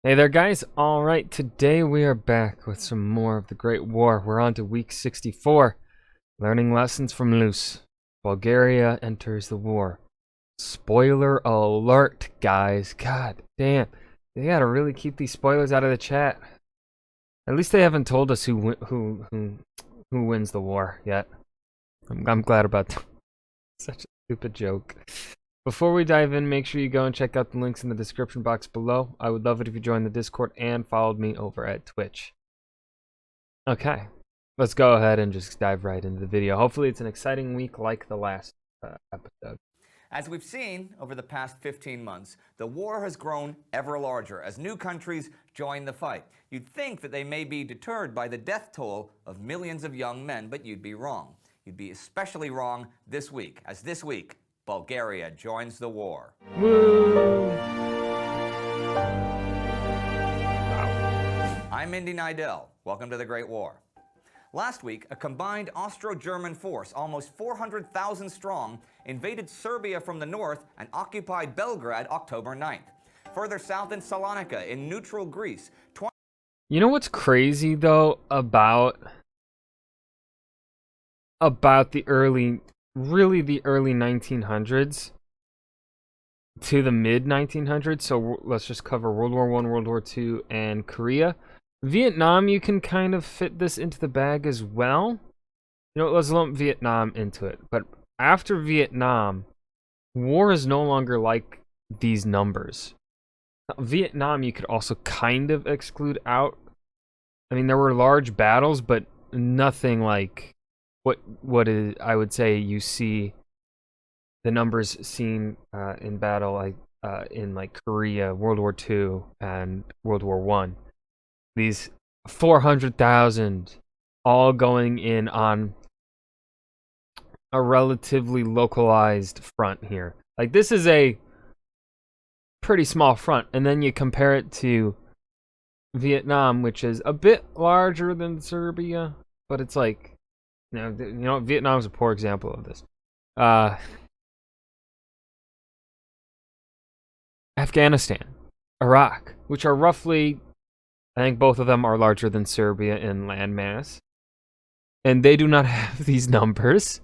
Hey there, guys. Alright, today we are back with some more of the Great War. We're on to week 64. Learning lessons from Loos. Bulgaria enters the war. Spoiler alert, guys. God damn. They gotta really keep these spoilers out of the chat. At least they haven't told us who wins the war yet. I'm glad about that. Such a stupid joke. Before we dive in, make sure you go and check out the links in the description box below. I would love it if you joined the Discord and followed me over at Twitch. Okay, let's go ahead and just dive right into the video. Hopefully it's an exciting week like the last episode. As we've seen over the past 15 months, the war has grown ever larger as new countries join the fight. You'd think that they may be deterred by the death toll of millions of young men, but you'd be wrong. You'd be especially wrong this week, as this week, Bulgaria joins the war. Woo! I'm Indy Nidell. Welcome to the Great War. Last week, a combined Austro-German force, almost 400,000 strong, invaded Serbia from the north and occupied Belgrade October 9th. Further south in Salonika, in neutral Greece. You know what's crazy, though, about the early 1900s to the mid 1900s? So let's just cover World War I, World War II, and Korea. Vietnam, you can kind of fit this into the bag as well. You know, let's lump Vietnam into it. But after Vietnam, war is no longer like these numbers. Vietnam, you could also kind of exclude out. I mean, there were large battles, but nothing like what is, I would say, you see the numbers seen in battle like in like Korea, World War II, and World War I. These 400,000 all going in on a relatively localized front here. Like, this is a pretty small front, and then you compare it to Vietnam, which is a bit larger than Serbia, but it's like, you know, Vietnam is a poor example of this. Afghanistan, Iraq, which are roughly, I think both of them are larger than Serbia in landmass. And they do not have these numbers.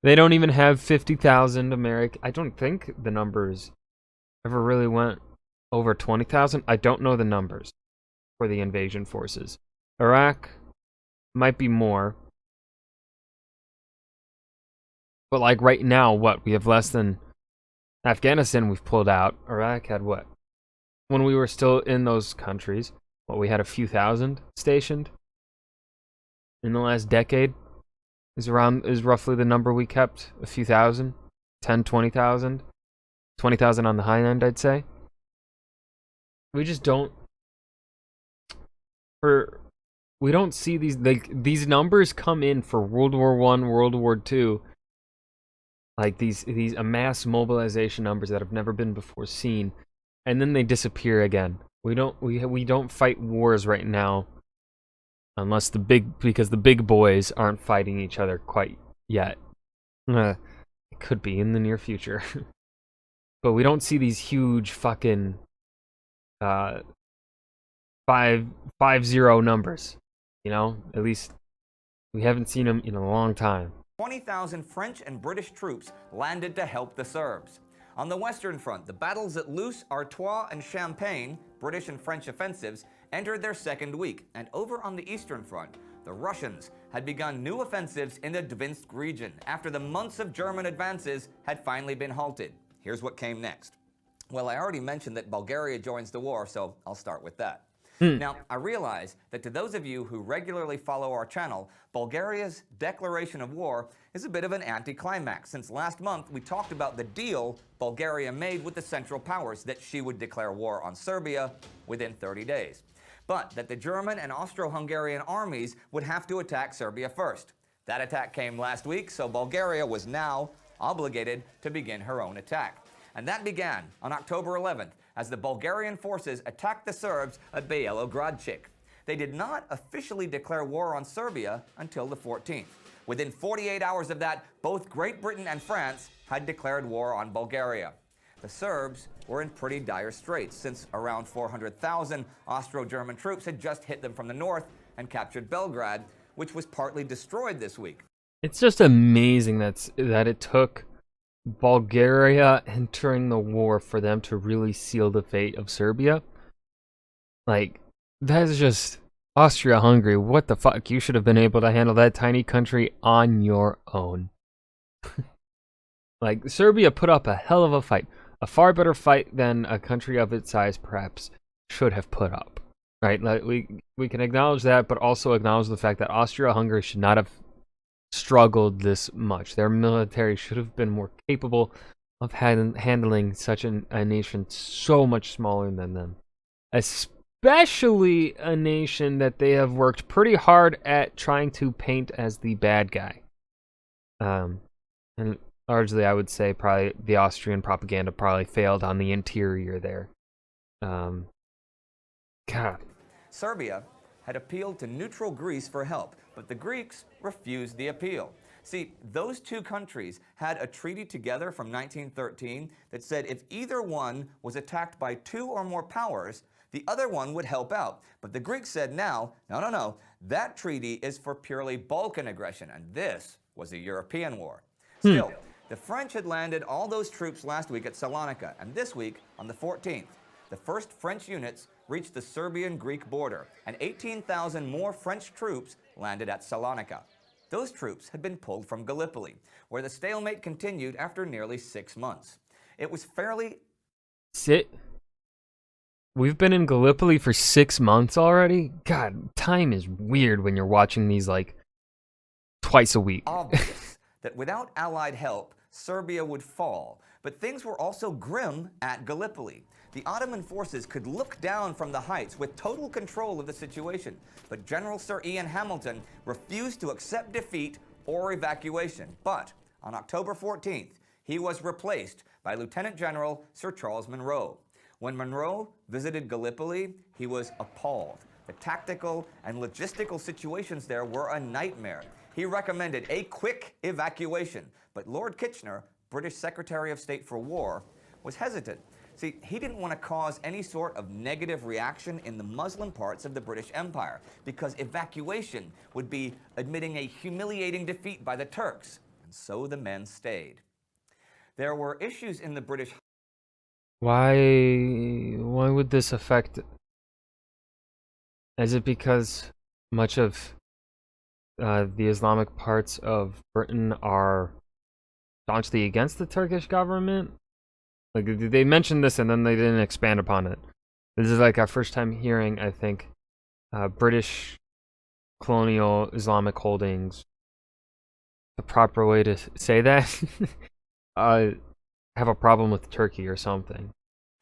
They don't even have 50,000 American. I don't think the numbers ever really went over 20,000. I don't know the numbers for the invasion forces. Iraq might be more. But like right now, what? We have less than Afghanistan we've pulled out. Iraq had what? When we were still in those countries, what, we had a few thousand stationed in the last decade is roughly the number we kept. A few thousand, 10, 20,000. 20,000 on the high end, I'd say. We just don't we don't see these numbers come in for World War I, World War II. Like these mass mobilization numbers that have never been before seen, and then they disappear again. We don't fight wars right now, unless because the big boys aren't fighting each other quite yet. It could be in the near future, but we don't see these huge fucking 5-0 numbers. You know, at least we haven't seen them in a long time. 20,000 French and British troops landed to help the Serbs. On the Western Front, the battles at Loos, Artois, and Champagne, British and French offensives, entered their second week. And over on the Eastern Front, the Russians had begun new offensives in the Dvinsk region after the months of German advances had finally been halted. Here's what came next. Well, I already mentioned that Bulgaria joins the war, so I'll start with that. Now, I realize that to those of you who regularly follow our channel, Bulgaria's declaration of war is a bit of an anticlimax, since last month we talked about the deal Bulgaria made with the Central Powers that she would declare war on Serbia within 30 days. But that the German and Austro-Hungarian armies would have to attack Serbia first. That attack came last week, so Bulgaria was now obligated to begin her own attack. And that began on October 11th, as the Bulgarian forces attacked the Serbs at Belogradchik. They did not officially declare war on Serbia until the 14th. Within 48 hours of that, both Great Britain and France had declared war on Bulgaria. The Serbs were in pretty dire straits since around 400,000 Austro-German troops had just hit them from the north and captured Belgrade, which was partly destroyed this week. It's just amazing that it took Bulgaria entering the war for them to really seal the fate of Serbia. Like, that is just Austria-Hungary. What the fuck? You should have been able to handle that tiny country on your own. Like, Serbia put up a hell of a fight. A far better fight than a country of its size perhaps should have put up. Right? Like, we can acknowledge that, but also acknowledge the fact that Austria-Hungary should not have struggled this much. Their military should have been more capable of handling such a nation so much smaller than them. Especially a nation that they have worked pretty hard at trying to paint as the bad guy. And largely, I would say probably the Austrian propaganda probably failed on the interior there. God. Serbia had appealed to neutral Greece for help, but the Greeks refused the appeal. See, those two countries had a treaty together from 1913 that said if either one was attacked by two or more powers, the other one would help out. But the Greeks said no, that treaty is for purely Balkan aggression, and this was a European war. Still, the French had landed all those troops last week at Salonika, and this week, on the 14th, the first French units reached the Serbian-Greek border, and 18,000 more French troops landed at Salonika. Those troops had been pulled from Gallipoli, where the stalemate continued after nearly 6 months. It was fairly... We've been in Gallipoli for 6 months already? God, time is weird when you're watching these, like, twice a week. Obvious that without Allied help, Serbia would fall. But things were also grim at Gallipoli. The Ottoman forces could look down from the heights with total control of the situation. But General Sir Ian Hamilton refused to accept defeat or evacuation. But on October 14th, he was replaced by Lieutenant General Sir Charles Monro. When Monro visited Gallipoli, he was appalled. The tactical and logistical situations there were a nightmare. He recommended a quick evacuation, but Lord Kitchener, British Secretary of State for War, was hesitant. See, he didn't want to cause any sort of negative reaction in the Muslim parts of the British Empire, because evacuation would be admitting a humiliating defeat by the Turks, and so the men stayed. There were issues in the British... Why would this affect... Is it because much of the Islamic parts of Britain are staunchly against the Turkish government? Like, they mentioned this and then they didn't expand upon it. This is like our first time hearing, I think, British colonial Islamic holdings, the proper way to say that, have a problem with Turkey or something.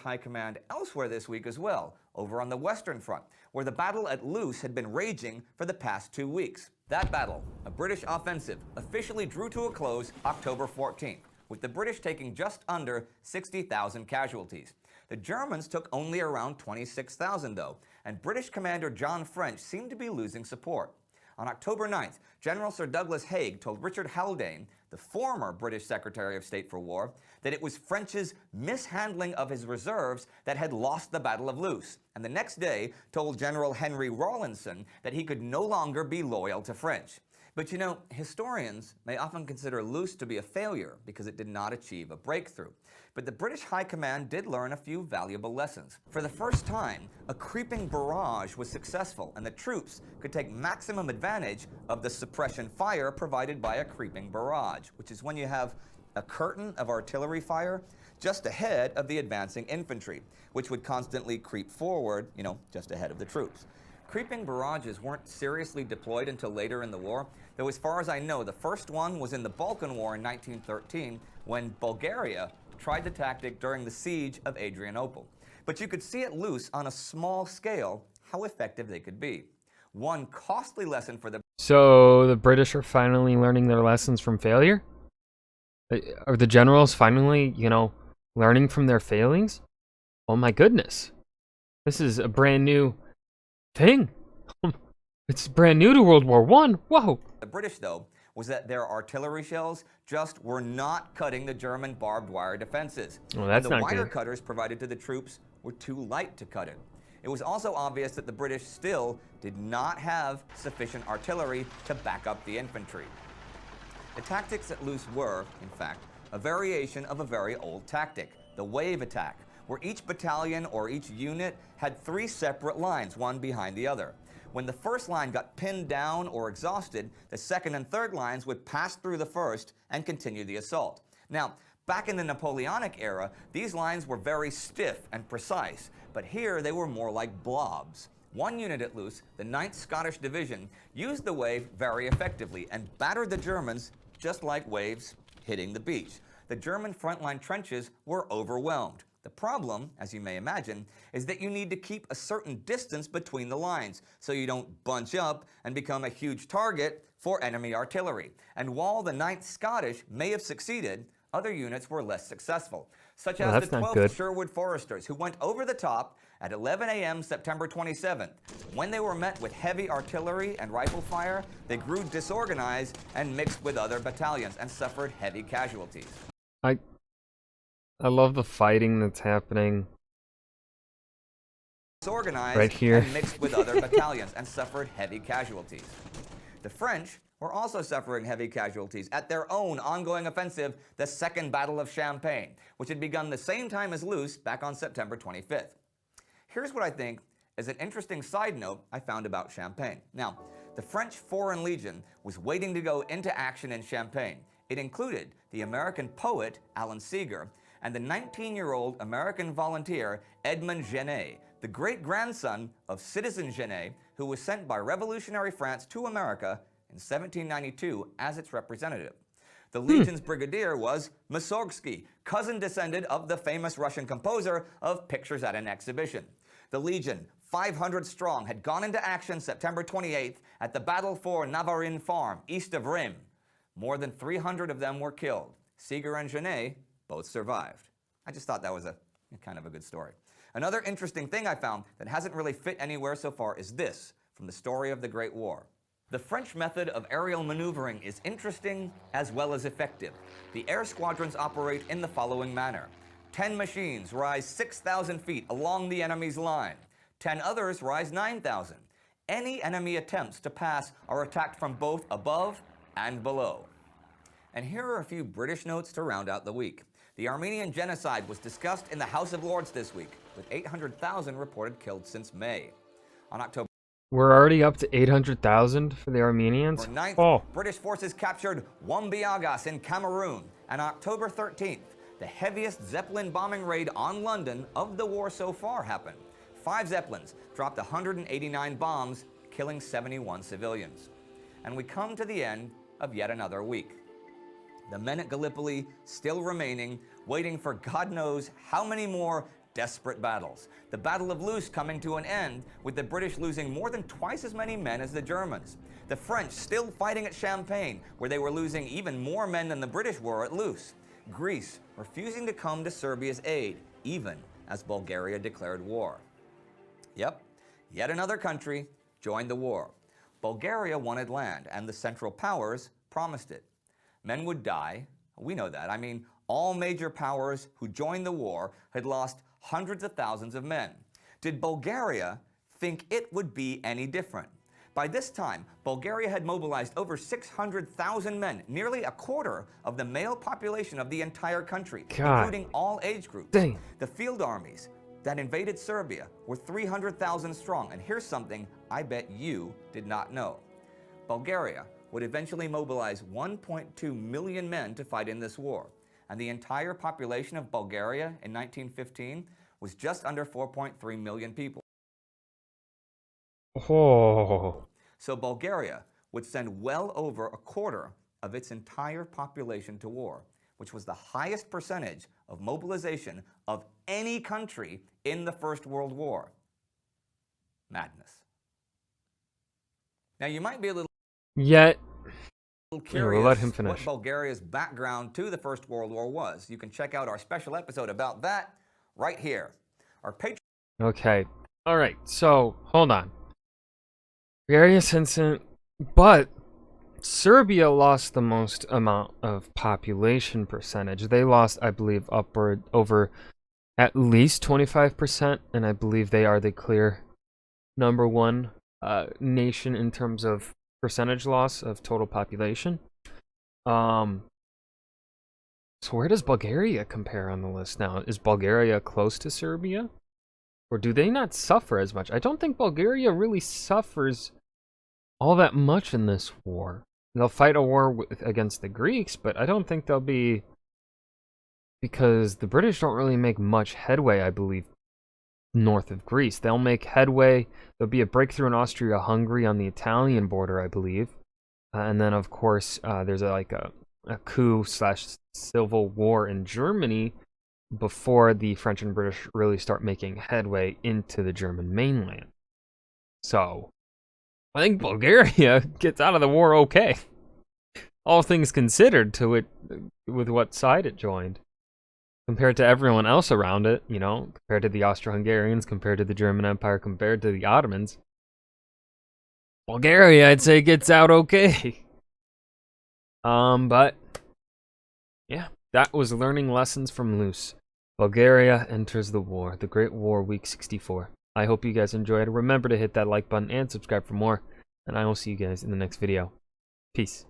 High command elsewhere this week as well, over on the Western Front, where the battle at Loos had been raging for the past 2 weeks. That battle, a British offensive, officially drew to a close October 14th, with the British taking just under 60,000 casualties. The Germans took only around 26,000 though, and British commander John French seemed to be losing support. On October 9th, General Sir Douglas Haig told Richard Haldane, the former British Secretary of State for War, that it was French's mishandling of his reserves that had lost the Battle of Loos, and the next day told General Henry Rawlinson that he could no longer be loyal to French. But you know, historians may often consider Loos to be a failure because it did not achieve a breakthrough. But the British High Command did learn a few valuable lessons. For the first time, a creeping barrage was successful, and the troops could take maximum advantage of the suppression fire provided by a creeping barrage, which is when you have a curtain of artillery fire just ahead of the advancing infantry, which would constantly creep forward, just ahead of the troops. Creeping barrages weren't seriously deployed until later in the war, though as far as I know, the first one was in the Balkan War in 1913, when Bulgaria tried the tactic during the siege of Adrianople. But you could see at Loos on a small scale how effective they could be. One costly lesson for the... So the British are finally learning their lessons from failure? Are the generals finally, learning from their failings? Oh my goodness. This is a brand new thing. It's brand new to World War I. Whoa. The British, though, was that their artillery shells just were not cutting the German barbed wire defenses. Well, that's and the not wire good. cutters provided to the troops were too light to cut it. It was also obvious that the British still did not have sufficient artillery to back up the infantry. The tactics at Loos were, in fact, a variation of a very old tactic, the wave attack, where each battalion or each unit had 3 separate lines, one behind the other. When the first line got pinned down or exhausted, the second and third lines would pass through the first and continue the assault. Now, back in the Napoleonic era, these lines were very stiff and precise, but here they were more like blobs. One unit at Loos, the 9th Scottish Division, used the wave very effectively and battered the Germans just like waves hitting the beach. The German frontline trenches were overwhelmed. The problem, as you may imagine, is that you need to keep a certain distance between the lines so you don't bunch up and become a huge target for enemy artillery. And while the 9th Scottish may have succeeded, other units were less successful, such as the 12th Sherwood Foresters, who went over the top at 11 a.m. September 27th. When they were met with heavy artillery and rifle fire, they grew disorganized and mixed with other battalions and suffered heavy casualties. I love the fighting that's happening Disorganized right here. and mixed with other battalions and suffered heavy casualties. The French were also suffering heavy casualties at their own ongoing offensive, the Second Battle of Champagne, which had begun the same time as Loos back on September 25th. Here's what I think is an interesting side note I found about Champagne. Now, the French Foreign Legion was waiting to go into action in Champagne. It included the American poet Alan Seeger and the 19-year-old American volunteer Edmond Genet, the great-grandson of Citizen Genet, who was sent by revolutionary France to America in 1792 as its representative. The Legion's brigadier was Mussorgsky, cousin descendant of the famous Russian composer of Pictures at an Exhibition. The Legion, 500 strong, had gone into action September 28th at the battle for Navarin Farm, east of Rheims. More than 300 of them were killed. Seeger and Genet both survived. I just thought that was a kind of a good story. Another interesting thing I found that hasn't really fit anywhere so far is this, from the story of the Great War. The French method of aerial maneuvering is interesting as well as effective. The air squadrons operate in the following manner. 10 machines rise 6,000 feet along the enemy's line. 10 others rise 9,000. Any enemy attempts to pass are attacked from both above and below. And here are a few British notes to round out the week. The Armenian genocide was discussed in the House of Lords this week, with 800,000 reported killed since May. On October We're already up to 800,000 for the Armenians? 9th, British forces captured Wambiagas in Cameroon, and October 13th, the heaviest Zeppelin bombing raid on London of the war so far happened. 5 Zeppelins dropped 189 bombs, killing 71 civilians. And we come to the end of yet another week. The men at Gallipoli still remaining, waiting for God knows how many more desperate battles. The Battle of Loos coming to an end, with the British losing more than twice as many men as the Germans. The French still fighting at Champagne, where they were losing even more men than the British were at Loos. Greece refusing to come to Serbia's aid, even as Bulgaria declared war. Yep, yet another country joined the war. Bulgaria wanted land, and the Central Powers promised it. Men would die, we know that. I mean, all major powers who joined the war had lost hundreds of thousands of men. Did Bulgaria think it would be any different? By this time, Bulgaria had mobilized over 600,000 men, nearly a quarter of the male population of the entire country, including all age groups. Dang. The field armies that invaded Serbia were 300,000 strong, and here's something I bet you did not know. Bulgaria would eventually mobilize 1.2 million men to fight in this war, and the entire population of Bulgaria in 1915 was just under 4.3 million people. Oh. So Bulgaria would send well over a quarter of its entire population to war, which was the highest percentage of mobilization of any country in the First World War. Madness. Now you might be a little Yet, curious we'll let him finish. what Bulgaria's background to the First World War was. You can check out our special episode about that right here. Our Patreon. Okay. All right. So, hold on. Various incident, but Serbia lost the most amount of population percentage. They lost, I believe, upward over at least 25%, and I believe they are the clear number one nation in terms of percentage loss of total population. So where does Bulgaria compare on the list now? Is Bulgaria close to Serbia? Or do they not suffer as much? I don't think Bulgaria really suffers all that much in this war. They'll fight a war against the Greeks, but I don't think they'll be... Because the British don't really make much headway, I believe, north of Greece. They'll make headway. There'll be a breakthrough in Austria-Hungary on the Italian border, I believe. And then, of course, there's a coup/civil war in Germany before the French and British really start making headway into the German mainland. So, I think Bulgaria gets out of the war okay. All things considered to it, with what side it joined. Compared to everyone else around it, you know, compared to the Austro-Hungarians, compared to the German Empire, compared to the Ottomans. Bulgaria, I'd say, gets out okay. But, yeah, that was learning lessons from Loos. Bulgaria enters the war, the Great War, week 64. I hope you guys enjoyed. Remember to hit that like button and subscribe for more, and I will see you guys in the next video. Peace.